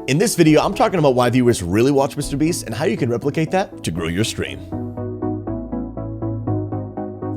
In this video, I'm talking about why viewers really watch MrBeast and how you can replicate that to grow your stream.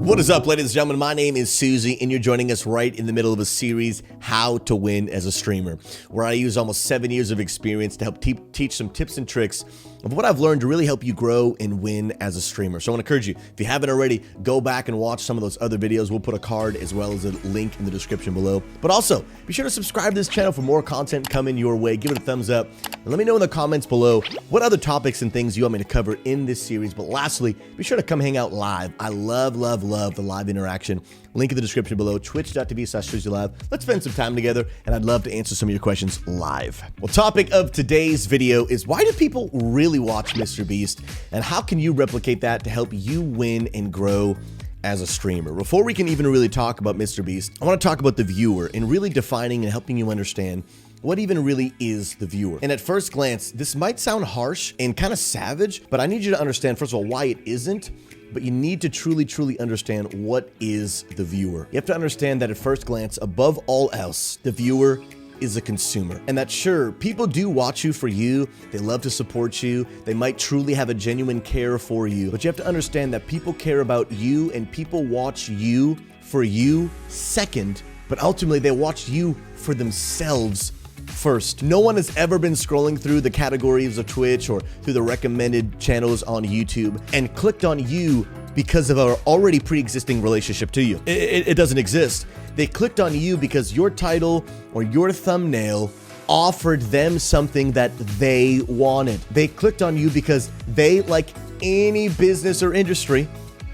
What is up, ladies and gentlemen? My name is Susie, and you're joining us right in the middle of a series, How to Win as a Streamer, where I use almost 7 years of experience to help teach some tips and tricks of what I've learned to really help you grow and win as a streamer. So I want to encourage you, if you haven't already, go back and watch some of those other videos. We'll put a card as well as a link in the description below. But also, be sure to subscribe to this channel for more content coming your way. Give it a thumbs up, and let me know in the comments below what other topics and things you want me to cover in this series. But lastly, be sure to come hang out live. I love the live interaction. Link in the description below, twitch.tv/SuzyLive. Let's spend some time together, and I'd love to answer some of your questions live. Well, topic of today's video is, why do people really watch MrBeast, and how can you replicate that to help you win and grow as a streamer? Before we can even really talk about MrBeast, I want to talk about the viewer and really defining and helping you understand what even really is the viewer. And at first glance, this might sound harsh and kind of savage, but I need you to understand, first of all, why it isn't. But you need to truly understand what is the viewer. You have to understand that at first glance, above all else, the viewer is a consumer. And that sure, people do watch you for you. They love to support you. They might truly have a genuine care for you. But you have to understand that people care about you and people watch you for you second, but ultimately they watch you for themselves first. No one has ever been scrolling through the categories of Twitch or through the recommended channels on YouTube and clicked on you because of our already pre-existing relationship to you. It doesn't exist. They clicked on you because your title or your thumbnail offered them something that they wanted. They clicked on you because they, like any business or industry,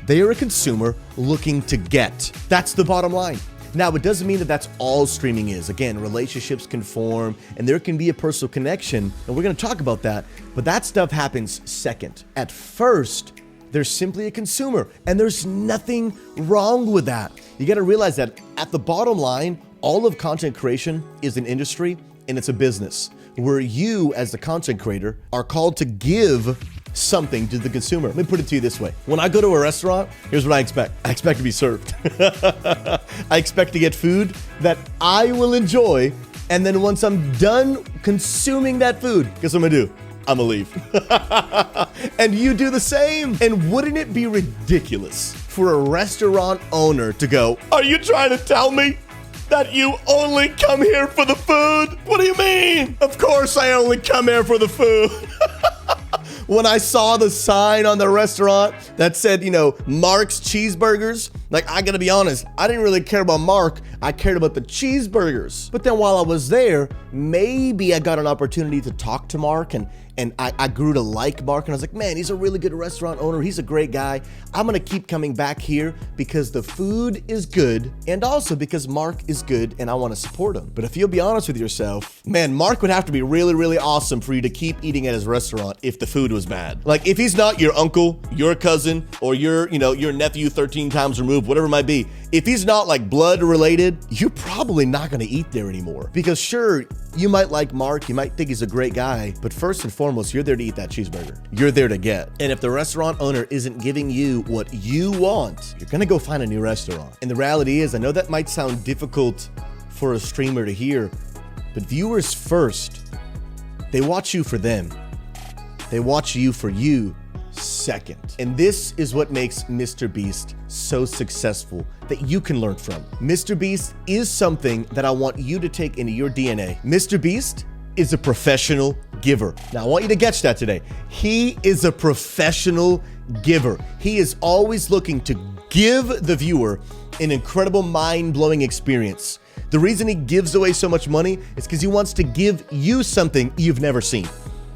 they are a consumer looking to get. That's the bottom line. Now, it doesn't mean that that's all streaming is. Again, relationships can form and there can be a personal connection, and we're gonna talk about that, but that stuff happens second. At first, they're simply a consumer, and there's nothing wrong with that. You gotta realize that at the bottom line, all of content creation is an industry and it's a business, where you as the content creator are called to give something to the consumer. Let me put it to you this way. When I go to a restaurant, here's what I expect. I expect to be served. I expect to get food that I will enjoy, and then once I'm done consuming that food, guess what I'm gonna do? I'm gonna leave. And you do the same. And wouldn't it be ridiculous for a restaurant owner to go, "Are you trying to tell me that you only come here for the food? What do you mean? Of course I only come here for the food." When I saw the sign on the restaurant that said, you know, Mark's Cheeseburgers, like, I gotta be honest, I didn't really care about Mark. I cared about the cheeseburgers. But then while I was there, maybe I got an opportunity to talk to Mark, and I grew to like Mark, and I was like, man, he's a really good restaurant owner. He's a great guy. I'm gonna keep coming back here because the food is good, and also because Mark is good and I wanna support him. But if you'll be honest with yourself, man, Mark would have to be really awesome for you to keep eating at his restaurant if the food was bad. Like, if he's not your uncle, your cousin, or your nephew 13 times removed, whatever it might be, if he's not like blood related, you're probably not gonna eat there anymore. Because sure, you might like Mark, you might think he's a great guy, but first and foremost, you're there to eat that cheeseburger. You're there to get. And if the restaurant owner isn't giving you what you want, you're gonna go find a new restaurant. And the reality is, I know that might sound difficult for a streamer to hear, but viewers first, they watch you for them. They watch you for you second. And this is what makes MrBeast so successful that you can learn from. MrBeast is something that I want you to take into your DNA. MrBeast is a professional giver. Now, I want you to catch that today. He is a professional giver. He is always looking to give the viewer an incredible, mind-blowing experience. The reason he gives away so much money is because he wants to give you something you've never seen.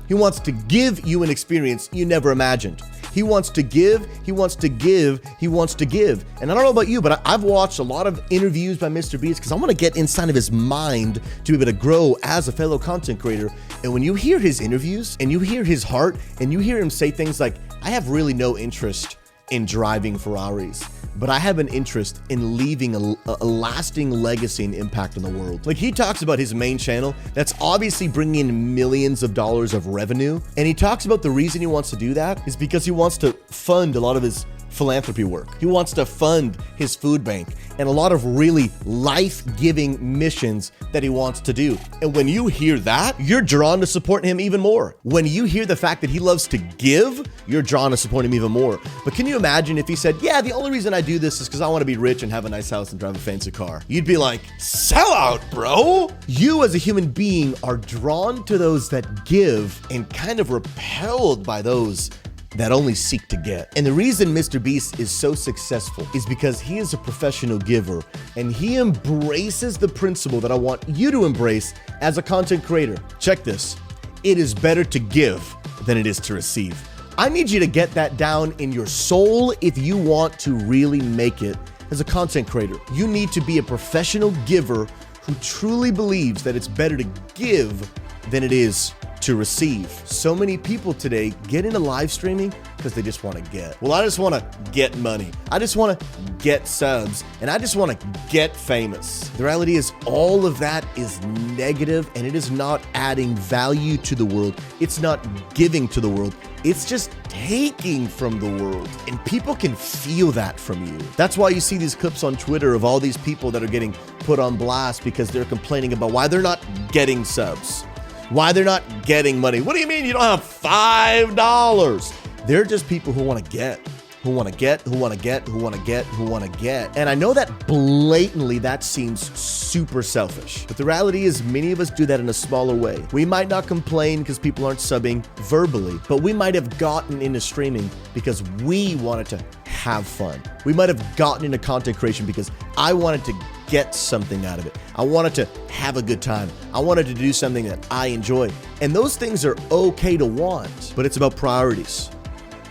He wants to give you an experience you never imagined. He wants to give, he wants to give, he wants to give. And I don't know about you, but I've watched a lot of interviews by MrBeast because I want to get inside of his mind to be able to grow as a fellow content creator. And when you hear his interviews and you hear his heart and you hear him say things like, I have really no interest in driving Ferraris, but I have an interest in leaving a lasting legacy and impact on the world. Like, he talks about his main channel that's obviously bringing in millions of dollars of revenue, and he talks about the reason he wants to do that is because he wants to fund a lot of his philanthropy work. He wants to fund his food bank and a lot of really life-giving missions that he wants to do. And when you hear that, you're drawn to support him even more. When you hear the fact that he loves to give, you're drawn to support him even more. But can you imagine if he said, yeah, the only reason I do this is because I want to be rich and have a nice house and drive a fancy car? You'd be like, sell out, bro. You as a human being are drawn to those that give and kind of repelled by those that only seek to get. And the reason MrBeast is so successful is because he is a professional giver and he embraces the principle that I want you to embrace as a content creator. Check this. It is better to give than it is to receive. I need you to get that down in your soul if you want to really make it as a content creator. You need to be a professional giver who truly believes that it's better to give than it is to receive. So many people today get into live streaming because they just want to get. Well, I just want to get money. I just want to get subs and I just want to get famous. The reality is all of that is negative and it is not adding value to the world. It's not giving to the world. It's just taking from the world. And people can feel that from you. That's why you see these clips on Twitter of all these people that are getting put on blast because they're complaining about why they're not getting subs. Why they're not getting money. What do you mean you don't have $5? They're just people who want to get, who want to get, who want to get, who want to get, who want to get. And I know that blatantly that seems super selfish, but the reality is many of us do that in a smaller way. We might not complain because people aren't subbing verbally, but we might have gotten into streaming because we wanted to have fun. We might have gotten into content creation because I wanted to get something out of it. I wanted to have a good time. I wanted to do something that I enjoy. And those things are okay to want, but it's about priorities.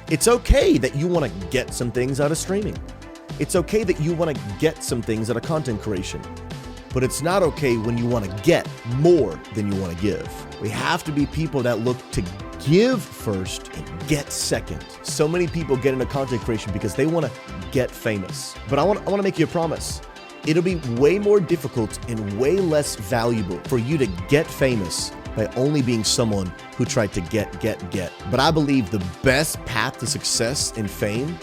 It's okay that you want to get some things out of streaming. It's okay that you want to get some things out of content creation, but it's not okay when you want to get more than you want to give. We have to be people that look to give first and get second. So many people get into content creation because they want to get famous. But I want to make you a promise. It'll be way more difficult and way less valuable for you to get famous by only being someone who tried to get. But I believe the best path to success and fame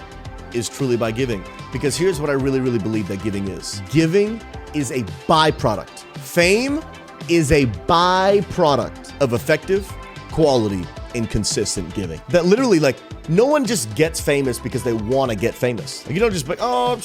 is truly by giving. Because here's what I really believe that giving is. Giving is a byproduct. Fame is a byproduct of effective, quality, and consistent giving. That literally, like, no one just gets famous because they want to get famous. Like, you don't just be like, oh,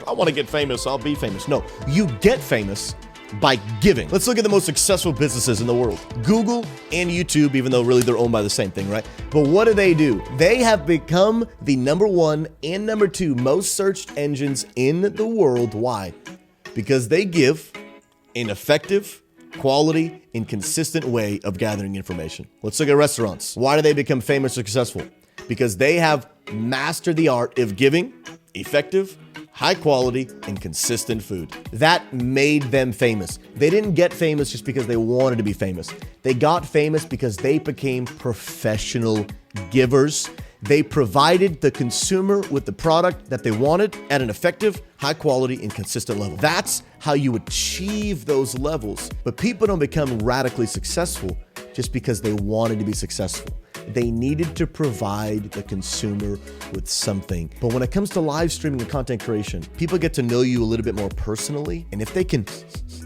I want to get famous, I'll be famous. No, you get famous by giving. Let's look at the most successful businesses in the world. Google and YouTube, even though really they're owned by the same thing, right? But what do? They have become the #1 and #2 most searched engines in the world. Why? Because they give an effective, quality, and consistent way of gathering information. Let's look at restaurants. Why do they become famous or successful? Because they have mastered the art of giving effective, high quality, and consistent food. That made them famous. They didn't get famous just because they wanted to be famous. They got famous because they became professional givers. They provided the consumer with the product that they wanted at an effective, high quality, and consistent level. That's how you achieve those levels. But people don't become radically successful just because they wanted to be successful. They needed to provide the consumer with something. But when it comes to live streaming and content creation, people get to know you a little bit more personally. And if they can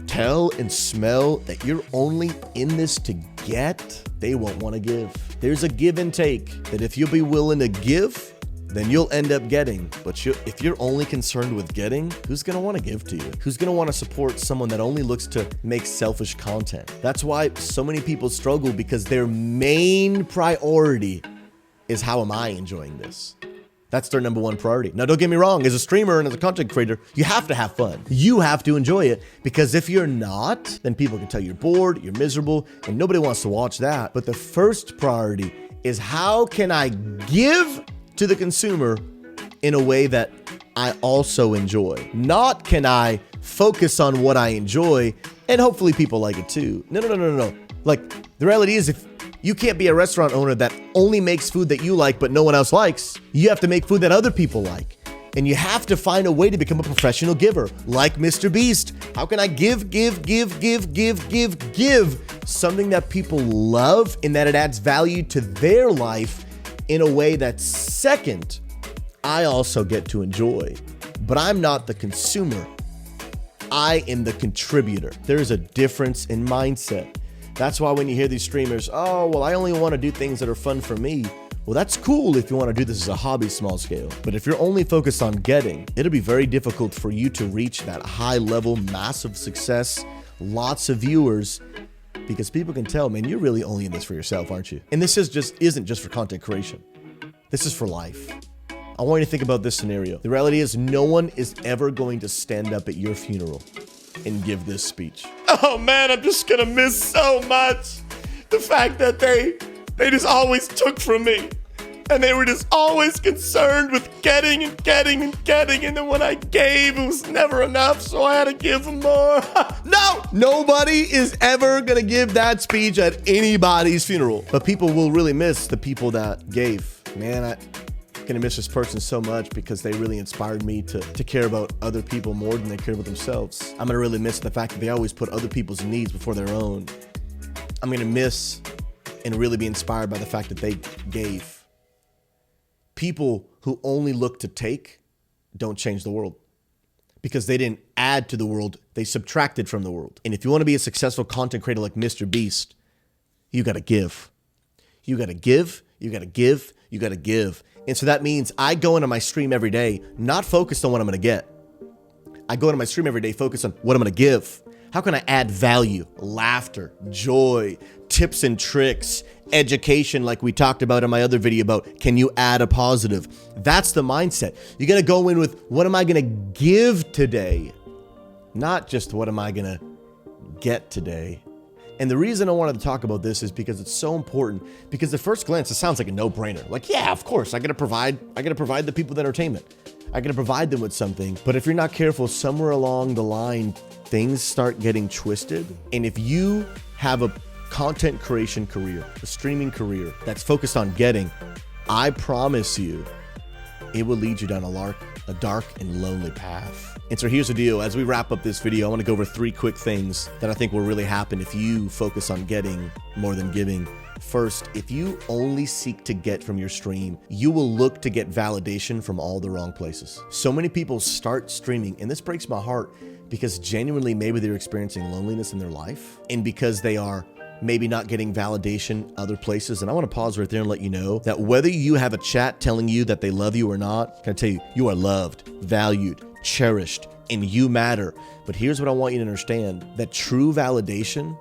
tell and smell that you're only in this to get, they won't want to give. There's a give and take that if you'll be willing to give, then you'll end up getting. But if you're only concerned with getting, who's going to want to give to you? Who's going to want to support someone that only looks to make selfish content? That's why so many people struggle, because their main priority is, how am I enjoying this? That's their #1 priority. Now, don't get me wrong. As a streamer and as a content creator, you have to have fun. You have to enjoy it, because if you're not, then people can tell you're bored, you're miserable, and nobody wants to watch that. But the first priority is, how can I give to the consumer in a way that I also enjoy? Not, can I focus on what I enjoy and hopefully people like it too. No. Like, the reality is, if you can't be a restaurant owner that only makes food that you like but no one else likes, you have to make food that other people like. And you have to find a way to become a professional giver, like MrBeast. How can I give something that people love and that it adds value to their life in a way that's second I also get to enjoy, but I'm not the consumer. I am the contributor. There's a difference in mindset. That's why when you hear these streamers, oh, well, I only want to do things that are fun for me. Well, that's cool if you want to do this as a hobby, small scale. But if you're only focused on getting, it'll be very difficult for you to reach that high level, massive success, lots of viewers, because people can tell, man, you're really only in this for yourself, aren't you? And this isn't just for content creation. This is for life. I want you to think about this scenario. The reality is no one is ever going to stand up at your funeral and give this speech. Oh man, I'm just gonna miss so much. The fact that they just always took from me. And they were just always concerned with getting and getting and getting. And then when I gave, it was never enough, so I had to give them more. No, nobody is ever gonna give that speech at anybody's funeral. But people will really miss the people that gave. Man, I'm gonna miss this person so much because they really inspired me to care about other people more than they care about themselves. I'm gonna really miss the fact that they always put other people's needs before their own. I'm gonna miss and really be inspired by the fact that they gave. People who only look to take don't change the world because they didn't add to the world, they subtracted from the world. And if you want to be a successful content creator like MrBeast, you got to give. You got to give, you got to give, you got to give. And so that means I go into my stream every day, not focused on what I'm going to get. I go into my stream every day focused on what I'm going to give. How can I add value, laughter, joy, tips and tricks, education like we talked about in my other video about can you add a positive? That's the mindset. You got to go in with what am I going to give today? Not just what am I going to get today? And the reason I wanted to talk about this is because it's so important, because at first glance, it sounds like a no-brainer. Like, yeah, of course, I got to provide the people with entertainment. I got to provide them with something. But if you're not careful, somewhere along the line, things start getting twisted. And if you have a content creation career, a streaming career that's focused on getting, I promise you, it will lead you down a dark and lonely path. And so here's the deal. As we wrap up this video, I want to go over 3 quick things that I think will really happen if you focus on getting more than giving. First, if you only seek to get from your stream, you will look to get validation from all the wrong places. So many people start streaming, and this breaks my heart, because genuinely maybe they're experiencing loneliness in their life, and because they are maybe not getting validation other places. And I want to pause right there and let you know that whether you have a chat telling you that they love you or not, can I tell you, you are loved, valued, cherished, and you matter. But here's what I want you to understand, that true validation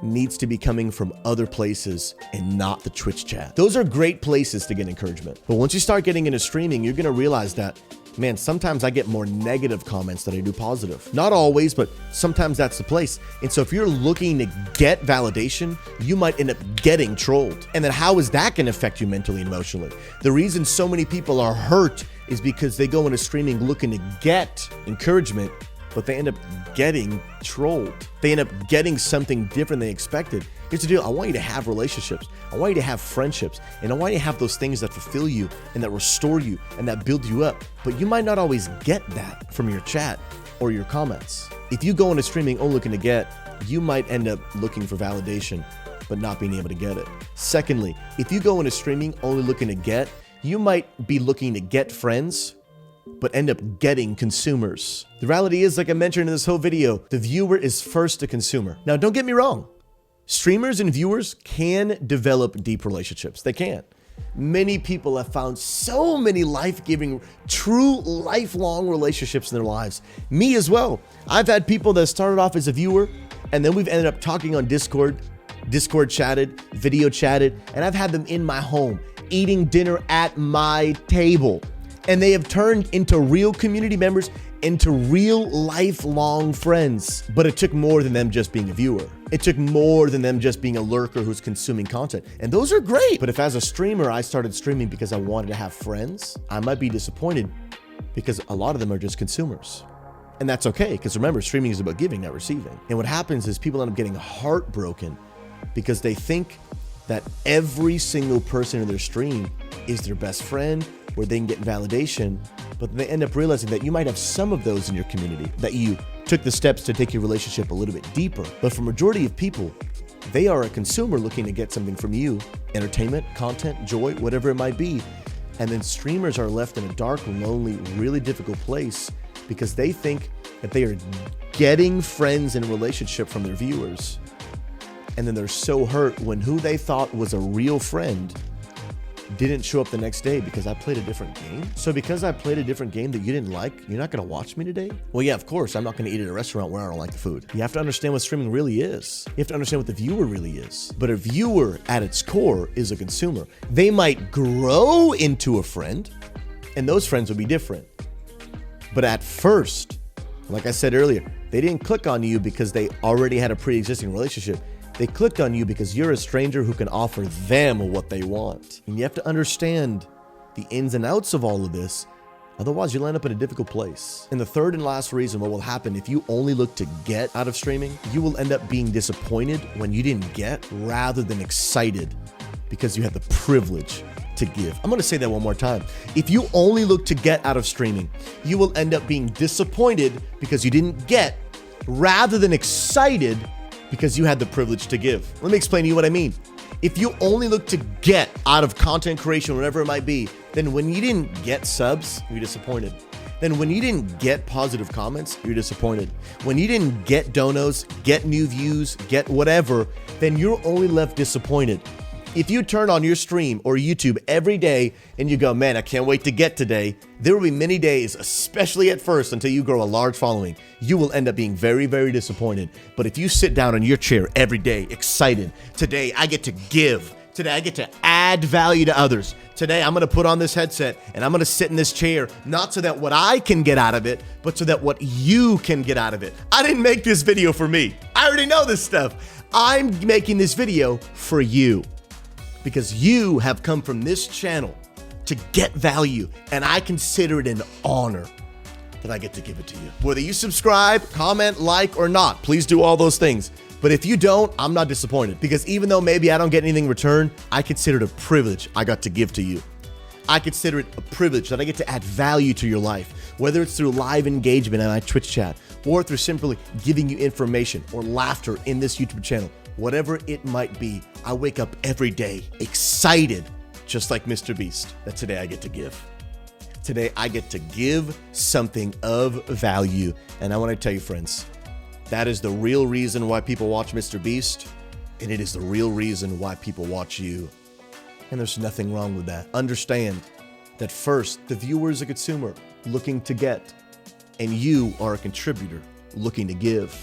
needs to be coming from other places and not the Twitch chat. Those are great places to get encouragement. But once you start getting into streaming, you're gonna realize that, man, sometimes I get more negative comments than I do positive. Not always, but sometimes that's the place. And so if you're looking to get validation, you might end up getting trolled. And then how is that gonna affect you mentally and emotionally? The reason so many people are hurt is because they go into streaming looking to get encouragement, but they end up getting trolled. They end up getting something different than they expected. Here's the deal. I want you to have relationships. I want you to have friendships. And I want you to have those things that fulfill you and that restore you and that build you up. But you might not always get that from your chat or your comments. If you go into streaming only looking to get, you might end up looking for validation, but not being able to get it. Secondly, if you go into streaming only looking to get, you might be looking to get friends, but end up getting consumers. The reality is, like I mentioned in this whole video, the viewer is first a consumer. Now, don't get me wrong. Streamers and viewers can develop deep relationships. They can. Many people have found so many life-giving, true lifelong relationships in their lives. Me as well. I've had people that started off as a viewer, and then we've ended up talking on Discord chatted, video chatted, and I've had them in my home, eating dinner at my table. And they have turned into real community members, into real lifelong friends. But it took more than them just being a viewer. It took more than them just being a lurker who's consuming content. And those are great. But if as a streamer, I started streaming because I wanted to have friends, I might be disappointed because a lot of them are just consumers. And that's okay, because remember, streaming is about giving, not receiving. And what happens is people end up getting heartbroken because they think that every single person in their stream is their best friend, where they can get validation, but they end up realizing that you might have some of those in your community, that you took the steps to take your relationship a little bit deeper. But for majority of people, they are a consumer looking to get something from you, entertainment, content, joy, whatever it might be. And then streamers are left in a dark, lonely, really difficult place because they think that they are getting friends and relationship from their viewers. And then they're so hurt when who they thought was a real friend didn't show up the next day because I played a different game. So because I played a different game that you didn't like, you're not gonna watch me today? Well, yeah, of course, I'm not gonna eat at a restaurant where I don't like the food. You have to understand what streaming really is. You have to understand what the viewer really is. But a viewer at its core is a consumer. They might grow into a friend, and those friends will be different. But at first, like I said earlier, they didn't click on you because they already had a pre-existing relationship. They clicked on you because you're a stranger who can offer them what they want. And you have to understand the ins and outs of all of this. Otherwise, you'll end up in a difficult place. And the third and last reason what will happen if you only look to get out of streaming, you will end up being disappointed when you didn't get rather than excited because you had the privilege to give. I'm gonna say that one more time. If you only look to get out of streaming, you will end up being disappointed because you didn't get rather than excited because you had the privilege to give. Let me explain to you what I mean. If you only look to get out of content creation, whatever it might be, then when you didn't get subs, you're disappointed. Then when you didn't get positive comments, you're disappointed. When you didn't get donos, get new views, get whatever, then you're only left disappointed. If you turn on your stream or YouTube every day and you go, man, I can't wait to get today, there will be many days, especially at first until you grow a large following, you will end up being very, very disappointed. But if you sit down in your chair every day, excited, today I get to give, today I get to add value to others, today I'm gonna put on this headset and I'm gonna sit in this chair, not so that what I can get out of it, but so that what you can get out of it. I didn't make this video for me. I already know this stuff. I'm making this video for you. Because you have come from this channel to get value, and I consider it an honor that I get to give it to you. Whether you subscribe, comment, like, or not, please do all those things. But if you don't, I'm not disappointed, because even though maybe I don't get anything in return, I consider it a privilege I got to give to you. I consider it a privilege that I get to add value to your life, whether it's through live engagement on my Twitch chat, or through simply giving you information or laughter in this YouTube channel. Whatever it might be, I wake up every day excited, just like MrBeast, that today I get to give. Today I get to give something of value. And I want to tell you, friends, that is the real reason why people watch MrBeast, and it is the real reason why people watch you. And there's nothing wrong with that. Understand that first, the viewer is a consumer looking to get, and you are a contributor looking to give.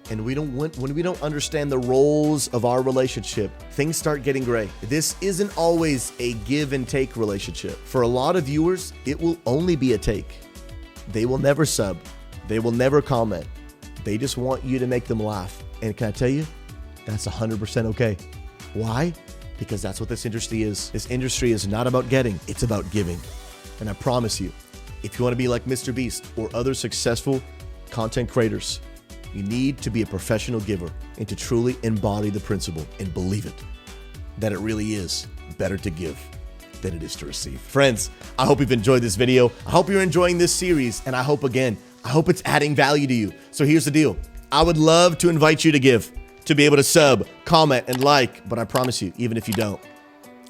And when we don't understand the roles of our relationship, things start getting gray. This isn't always a give and take relationship. For a lot of viewers, it will only be a take. They will never sub. They will never comment. They just want you to make them laugh. And can I tell you, that's 100% okay. Why? Because that's what this industry is. This industry is not about getting, it's about giving. And I promise you, if you want to be like MrBeast or other successful content creators, you need to be a professional giver and to truly embody the principle and believe it, that it really is better to give than it is to receive. Friends, I hope you've enjoyed this video. I hope you're enjoying this series. And I hope it's adding value to you. So here's the deal. I would love to invite you to give, to be able to sub, comment, and like. But I promise you, even if you don't,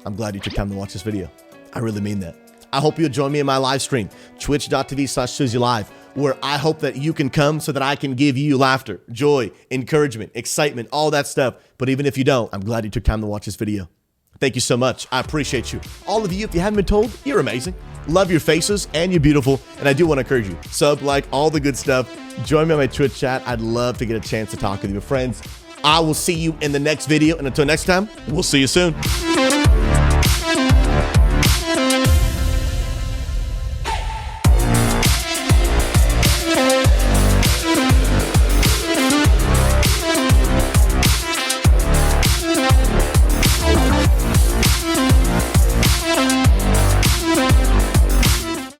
I'm glad you took time to watch this video. I really mean that. I hope you'll join me in my live stream, twitch.tv/SuzyLive, where I hope that you can come so that I can give you laughter, joy, encouragement, excitement, all that stuff. But even if you don't, I'm glad you took time to watch this video. Thank you so much. I appreciate you. All of you, if you haven't been told, you're amazing. Love your faces and you're beautiful. And I do want to encourage you. Sub, like, all the good stuff. Join me on my Twitch chat. I'd love to get a chance to talk with you. Friends, I will see you in the next video. And until next time, we'll see you soon.